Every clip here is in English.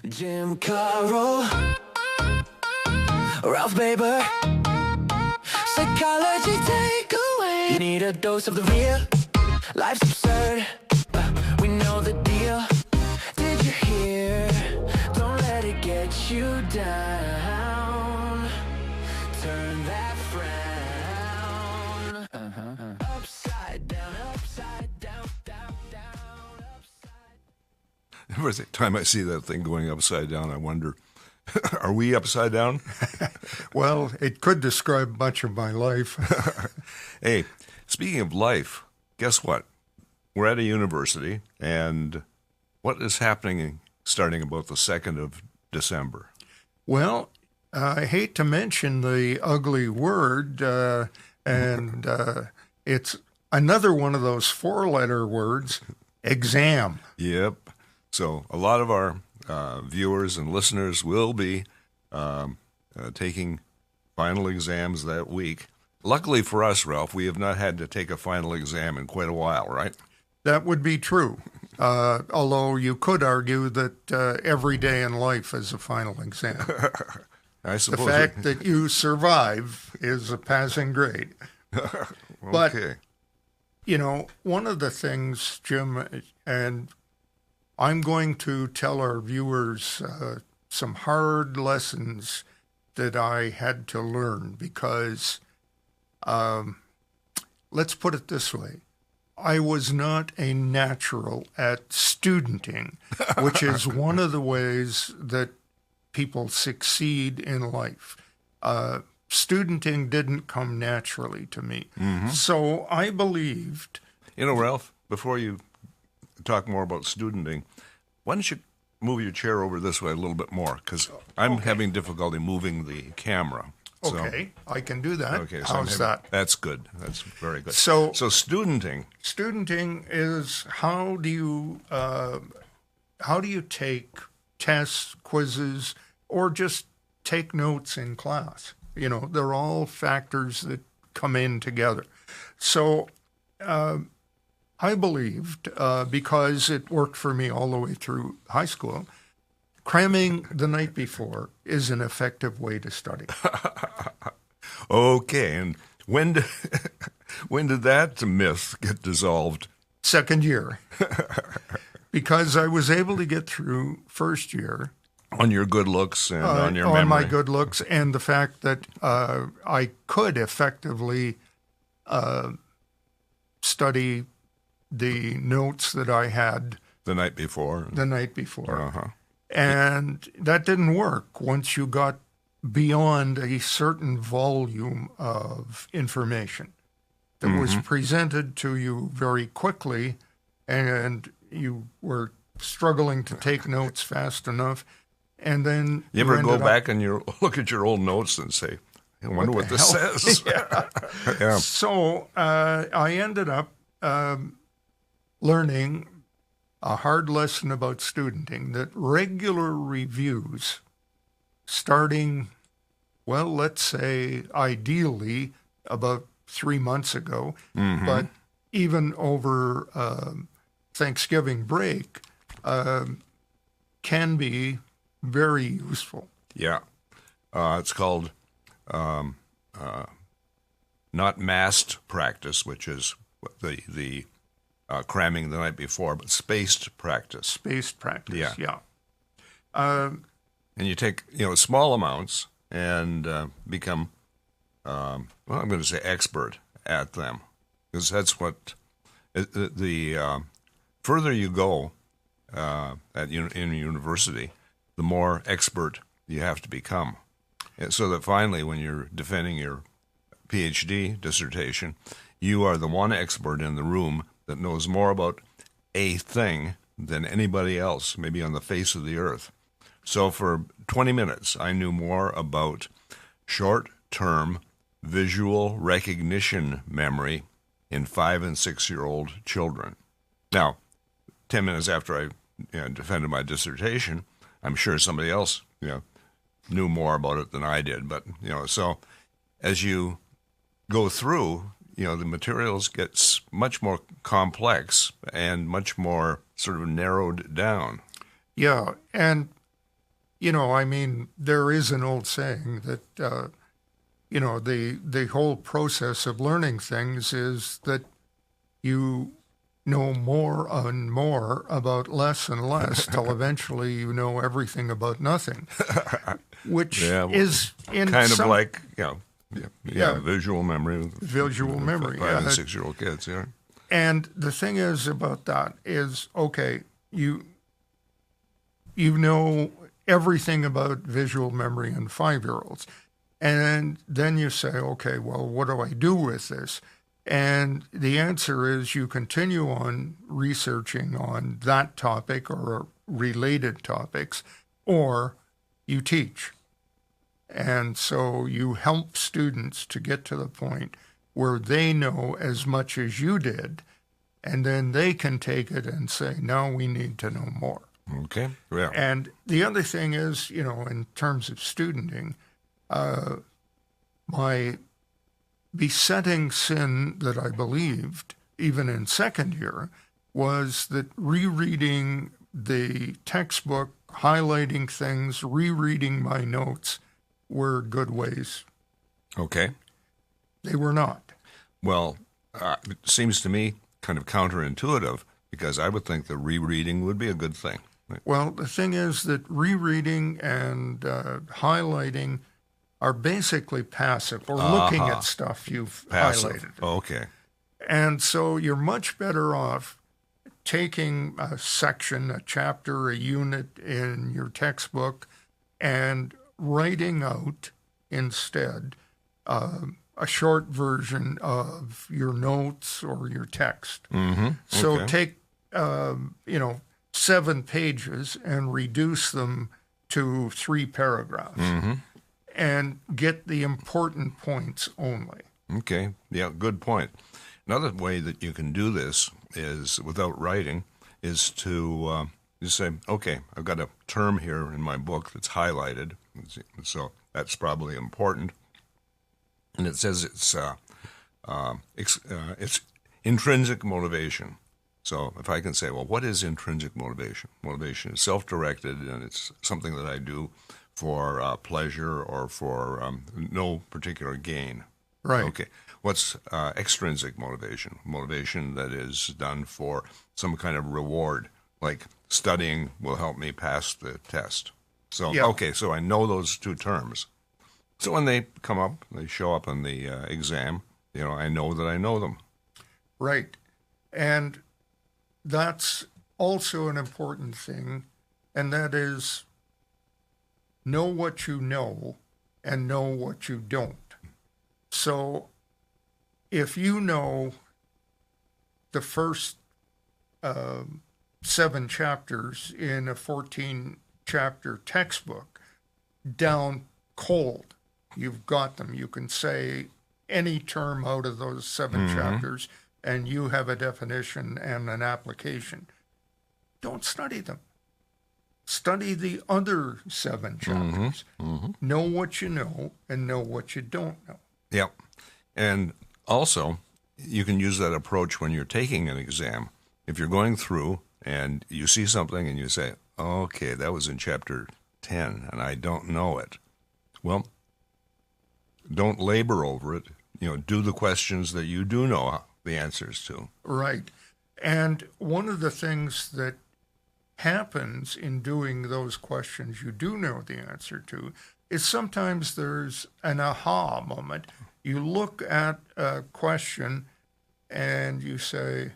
Jim Carroll, Ralph Baber, psychology takeaway. You need a dose of the real. Life's absurd. We know the deal. Did you hear? Don't let it get you down. Turn that frown upside down, upside down, down, down, upside. Every time I see that thing going upside down, I wonder, are we upside down? Well, it could describe much of my life. Hey, speaking of life, guess what? We're at a university, and what is happening starting about the 2nd of December? Well, I hate to mention the ugly word, and it's another one of those 4-letter words, exam. Yep. So a lot of our viewers and listeners will be taking final exams that week. Luckily for us, Ralph, we have not had to take a final exam in quite a while, right? That would be true, although you could argue that every day in life is a final exam. I suppose. The fact that you survive is a passing grade. Okay. But, you know, one of the things, Jim, and I'm going to tell our viewers some hard lessons that I had to learn because, let's put it this way. I was not a natural at studenting, which is one of the ways that people succeed in life. Studenting didn't come naturally to me. Mm-hmm. So I believed... You know, Ralph, before you talk more about studenting, why don't you move your chair over this way a little bit more? Because I'm having difficulty moving the camera. So, okay, I can do that. Okay, so how's that? That's good. That's very good. So studenting. Studenting is how do you take tests, quizzes, or just take notes in class? You know, they're all factors that come in together. So I believed, because it worked for me all the way through high school, cramming the night before is an effective way to study. Okay, and when did that myth get dissolved? Second year. Because I was able to get through first year. On your good looks and on your memory. On my good looks and the fact that I could effectively study the notes that I had the night before. Uh-huh. And that didn't work once you got beyond a certain volume of information that was presented to you very quickly, and you were struggling to take notes fast enough. And then you ever go back and you look at your old notes and say, I wonder what this says. Yeah. So I ended up learning a hard lesson about studenting, that regular reviews, starting, well, let's say ideally about 3 months ago, but even over Thanksgiving break, can be very useful. Yeah. It's called not massed practice, which is the cramming the night before, but spaced practice. Spaced practice, yeah. And you take small amounts and become, I'm going to say expert at them, because that's what the further you go in university, the more expert you have to become. And so that finally, when you're defending your PhD dissertation, you are the one expert in the room that knows more about a thing than anybody else, maybe on the face of the earth. So for 20 minutes, I knew more about short-term visual recognition memory in 5- and 6-year-old children. Now, 10 minutes after I defended my dissertation, I'm sure somebody else knew more about it than I did. But, so as you go through, the materials gets much more complex and much more sort of narrowed down. Yeah, and I mean, there is an old saying that, the whole process of learning things is that you know more and more about less and less till eventually you know everything about nothing, which is in kind of some, like, visual memory. Visual memory, 5 and 6-year-old kids, yeah. And the thing is about that is, okay, you know everything about visual memory in 5-year-olds. And then you say, okay, well, what do I do with this? And the answer is you continue on researching on that topic or related topics, or you teach. And so you help students to get to the point where they know as much as you did, and then they can take it and say, now we need to know more. Okay, yeah. And the other thing is, in terms of studenting, my besetting sin that I believed, even in second year, was that rereading the textbook, highlighting things, rereading my notes were good ways. Okay. They were not. Well, it seems to me kind of counterintuitive, because I would think that rereading would be a good thing. Well, the thing is that rereading and highlighting are basically passive, or looking at stuff you've highlighted. Okay. And so you're much better off taking a section, a chapter, a unit in your textbook and writing out instead a short version of your notes or your text. Mm-hmm. So Okay. take, 7 pages and reduce them to 3 paragraphs. Mm-hmm. And get the important points only. Okay. Yeah, good point. Another way that you can do this is, without writing, is to just say, okay, I've got a term here in my book that's highlighted, so that's probably important. And it says it's intrinsic motivation. So if I can say, well, what is intrinsic motivation? Motivation is self-directed, and it's something that I do for pleasure or for no particular gain. Right. Okay. What's extrinsic motivation? Motivation that is done for some kind of reward, like studying will help me pass the test. So, Yeah. Okay, so I know those two terms. So when they come up, they show up in the exam, I know that I know them. Right. And that's also an important thing, and that is know what you know and know what you don't. So if you know the first 7 chapters in a 14-chapter textbook down cold, you've got them. You can say any term out of those 7 chapters, and you have a definition and an application. Don't study them. Study the other 7 chapters. Know what you know and know what you don't know. Yep. And also, you can use that approach when you're taking an exam. If you're going through and you see something and you say, okay, that was in chapter 10 and I don't know it. Well, don't labor over it. Do the questions that you do know the answers to. Right. And one of the things that happens in doing those questions you do know the answer to is sometimes there's an aha moment. You look at a question and you say,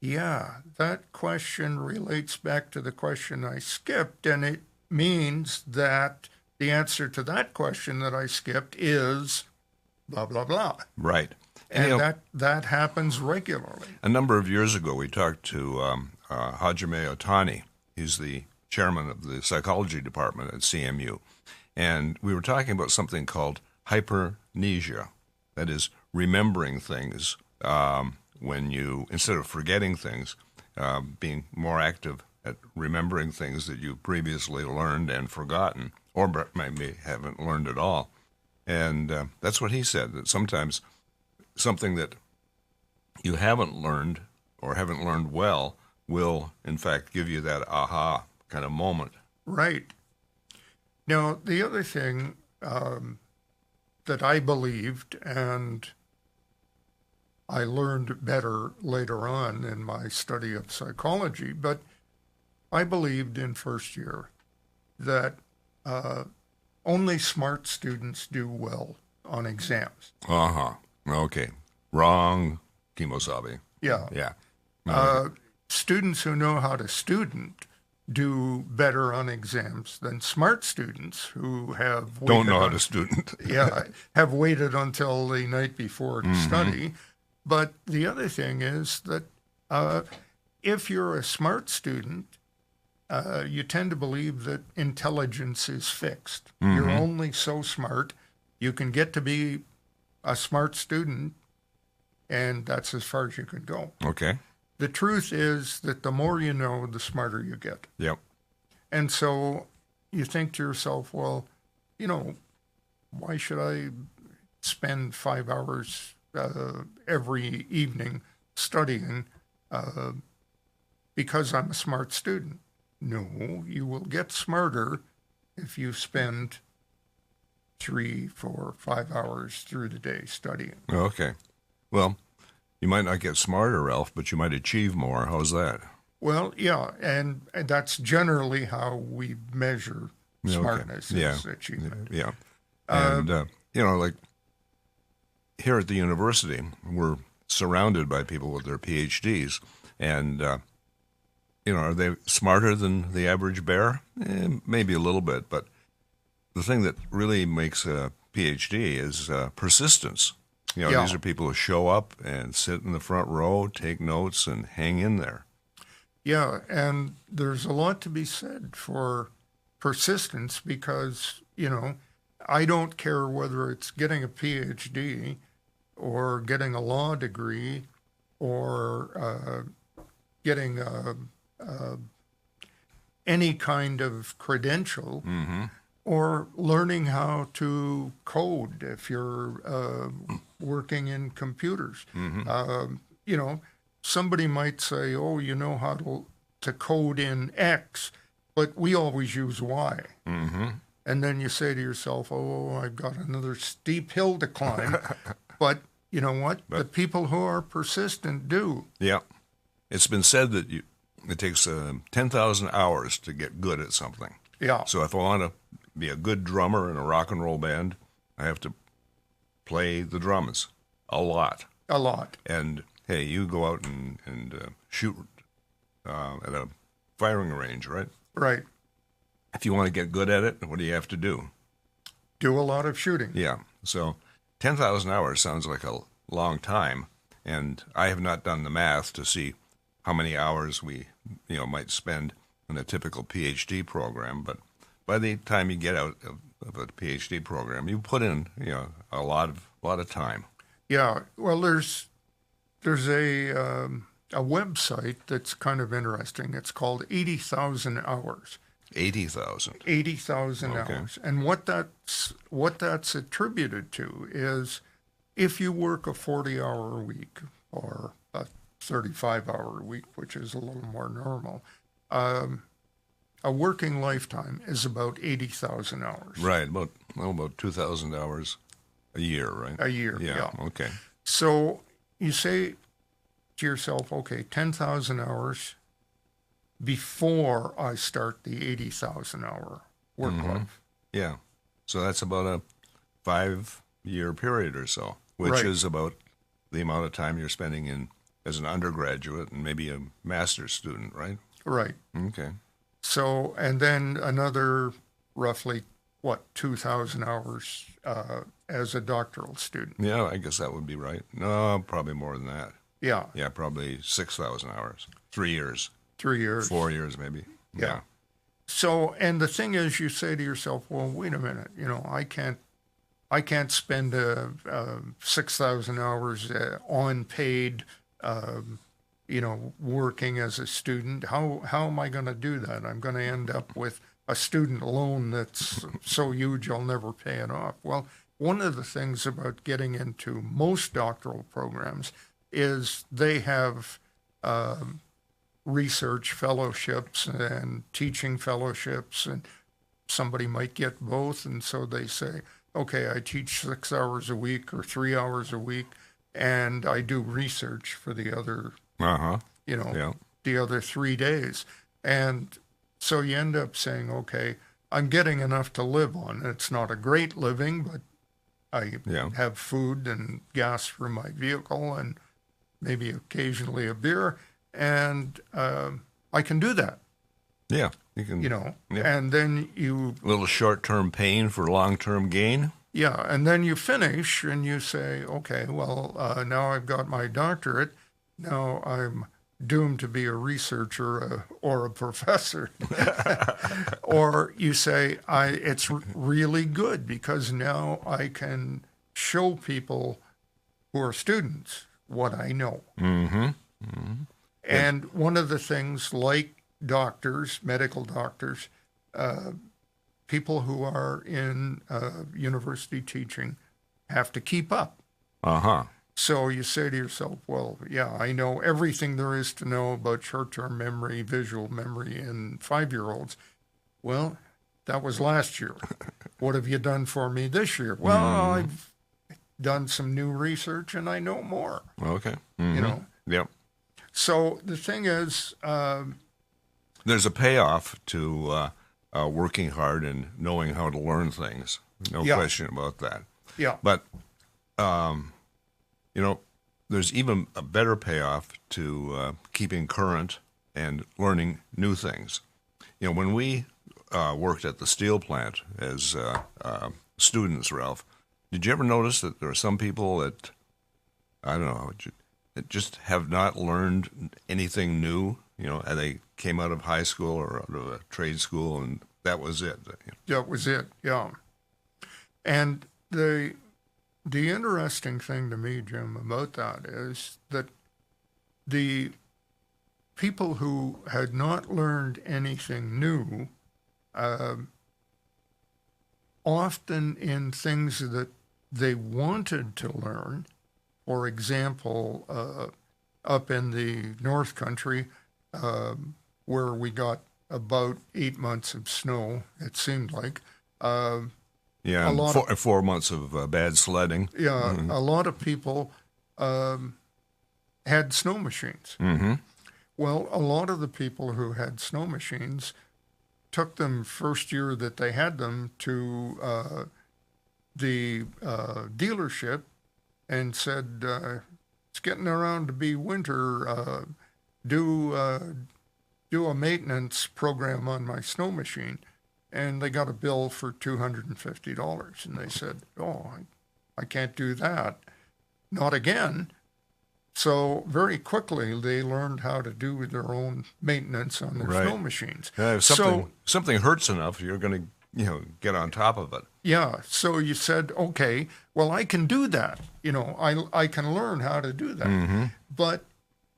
yeah, that question relates back to the question I skipped, and it means that the answer to that question that I skipped is blah, blah, blah. Right. And that happens regularly. A number of years ago, we talked to Hajime Otani. He's the chairman of the psychology department at CMU. And we were talking about something called hypermnesia. That is, remembering things when you, instead of forgetting things, being more active at remembering things that you previously learned and forgotten, or maybe haven't learned at all. And that's what he said, that sometimes something that you haven't learned or haven't learned well will, in fact, give you that aha kind of moment. Right. Now, the other thing that I believed, and I learned better later on in my study of psychology, but I believed in first year that only smart students do well on exams. Uh-huh. Okay. Wrong, Kimosabe. Yeah. Yeah. Students who know how to student do better on exams than smart students who have Don't know how to student. have waited until the night before to study. But the other thing is that if you're a smart student, you tend to believe that intelligence is fixed. You're only so smart. You can get to be a smart student, and that's as far as you can go. Okay. The truth is that the more you know, the smarter you get. Yep. And so you think to yourself, well, why should I spend 5 hours every evening studying because I'm a smart student? No, you will get smarter if you spend 3, 4, 5 hours through the day studying. Okay. Well, you might not get smarter, Ralph, but you might achieve more. How's that? Well, yeah, and that's generally how we measure smartness, Okay. is achievement. Yeah. And, like here at the university, we're surrounded by people with their PhDs. And, are they smarter than the average bear? Maybe a little bit. But the thing that really makes a PhD is persistence. These are people who show up and sit in the front row, take notes, and hang in there. Yeah, and there's a lot to be said for persistence because, I don't care whether it's getting a PhD or getting a law degree or getting any kind of credential or learning how to code if you're working in computers. Somebody might say, oh, you know how to code in X, but we always use Y. And then you say to yourself, oh, I've got another steep hill to climb. But you know what? The people who are persistent do. Yeah. It's been said that it takes 10,000 hours to get good at something. Yeah. So if I want to be a good drummer in a rock and roll band, I have to play the drums a lot. A lot. And hey, you go out and shoot at a firing range, right? Right. If you want to get good at it, what do you have to do? Do a lot of shooting. Yeah. So 10,000 hours sounds like a long time, and I have not done the math to see how many hours we might spend in a typical PhD program. But by the time you get out of a PhD program, you put in a lot of time. Yeah. Well, there's a website that's kind of interesting. It's called 80,000 Hours. 80,000. 80,000 Okay. hours. And what that's attributed to is if you work a 40-hour week or a 35-hour week, which is a little more normal, a working lifetime is about 80,000 hours. Right, about 2,000 hours a year, right? A year, Yeah. yeah. Okay. So you say to yourself, okay, 10,000 hours before I start the 80,000 hour work life. Yeah. So that's about a 5-year period or so, which Right. is about the amount of time you're spending as an undergraduate and maybe a master's student, right? Right. Okay. So, and then another roughly, 2,000 hours as a doctoral student. Yeah, I guess that would be right. No, probably more than that. Yeah, Yeah, probably 6,000 hours. 3 years. 3 years. 4 years, maybe. Yeah. So, and the thing is, you say to yourself, well, wait a minute, I can't spend 6,000 hours unpaid, working as a student. How am I going to do that? I'm going to end up with a student loan that's so huge I'll never pay it off. Well, one of the things about getting into most doctoral programs is they have research fellowships and teaching fellowships and somebody might get both, and so they say, okay, I teach 6 hours a week or 3 hours a week, and I do research for the other, Uh-huh. yeah, the other 3 days. And so you end up saying, okay, I'm getting enough to live on. It's not a great living, but I have food and gas for my vehicle and maybe occasionally a beer, and I can do that. Yeah, you can. And then you... A little short-term pain for long-term gain. Yeah, and then you finish and you say, okay, well, now I've got my doctorate. Now I'm doomed to be a researcher or a professor. Or you say, it's really good because now I can show people who are students what I know. Mm-hmm. Mm-hmm. And one of the things, like doctors, medical doctors, people who are in university teaching have to keep up. Uh-huh. So you say to yourself, well, yeah, I know everything there is to know about short-term memory, visual memory in 5-year-olds. Well, that was last year. What have you done for me this year? Well, I've done some new research and I know more. Okay. Mm-hmm. Yep. So the thing is... there's a payoff to working hard and knowing how to learn things. No question about that. Yeah. But, there's even a better payoff to keeping current and learning new things. When we worked at the steel plant as students, Ralph, did you ever notice that there are some people that, I don't know, that just have not learned anything new? And they came out of high school or out of a trade school, and that was it. That was it, yeah. And the interesting thing to me, Jim, about that is that the people who had not learned anything new, often in things that they wanted to learn, for example, up in the North Country, where we got about 8 months of snow, it seemed like. Yeah, 4 months of bad sledding. Yeah, a lot of people had snow machines. Mm-hmm. Well, a lot of the people who had snow machines took them first year that they had them to the dealership and said, it's getting around to be winter, do a maintenance program on my snow machine. And they got a bill for $250. And they said, oh, I can't do that. Not again. So very quickly, they learned how to do their own maintenance on their snow machines. If something hurts enough, you're going to get on top of it. Yeah. So you said, okay, well, I can do that. I can learn how to do that. Mm-hmm. But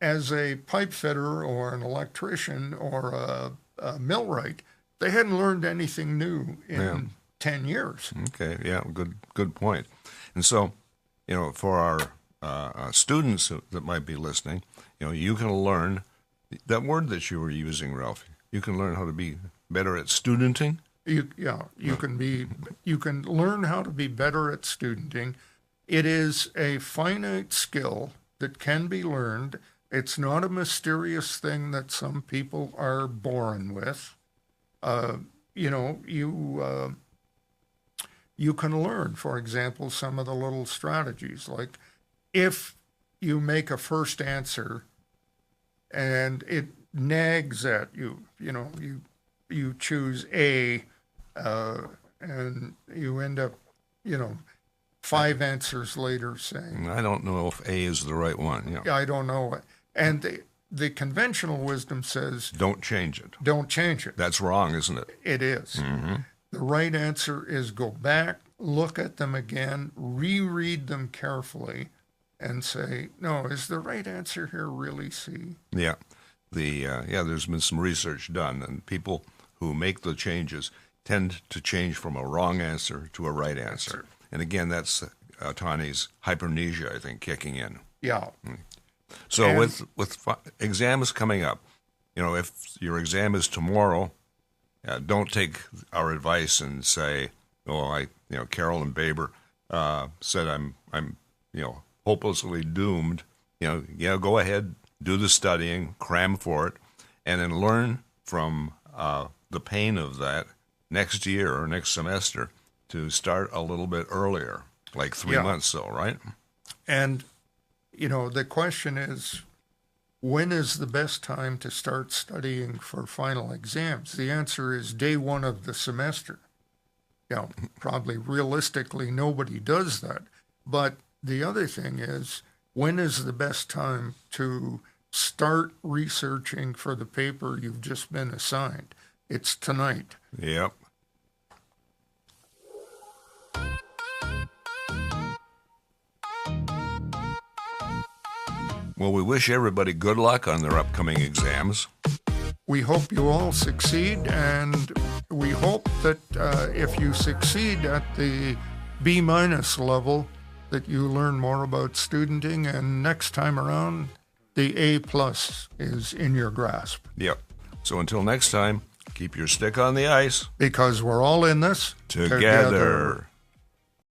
as a pipe fitter or an electrician or a millwright, they hadn't learned anything new in 10 years. Okay, yeah, good point. And so, for our students that might be listening, you can learn that word that you were using, Ralph. You can learn how to be better at studenting. You can learn how to be better at studenting. It is a finite skill that can be learned. It's not a mysterious thing that some people are born with. You can learn, for example, some of the little strategies. Like if you make a first answer and it nags at you, you choose A, and you end up, 5 answers later saying, I don't know if A is the right one. Yeah, I don't know. And the conventional wisdom says, don't change it. Don't change it. That's wrong, isn't it? It is. Mm-hmm. The right answer is go back, look at them again, reread them carefully, and say, no, is the right answer here really C? Yeah. There's been some research done, and people who make the changes tend to change from a wrong answer to a right answer. And again, that's Tani's hypermnesia, I think, kicking in. Yeah. So with exams coming up, if your exam is tomorrow don't take our advice and say, "Oh, Carol and Baber said I'm hopelessly doomed." Go ahead, do the studying, cram for it, and then learn from the pain of that next year or next semester to start a little bit earlier, like 3 months, so right? And the question is, when is the best time to start studying for final exams? The answer is day one of the semester. Probably realistically, nobody does that. But the other thing is, when is the best time to start researching for the paper you've just been assigned? It's tonight. Yep. Well, we wish everybody good luck on their upcoming exams. We hope you all succeed, and we hope that if you succeed at the B- level, that you learn more about studenting, and next time around, the A+ is in your grasp. Yep. So until next time, keep your stick on the ice. Because we're all in this Together.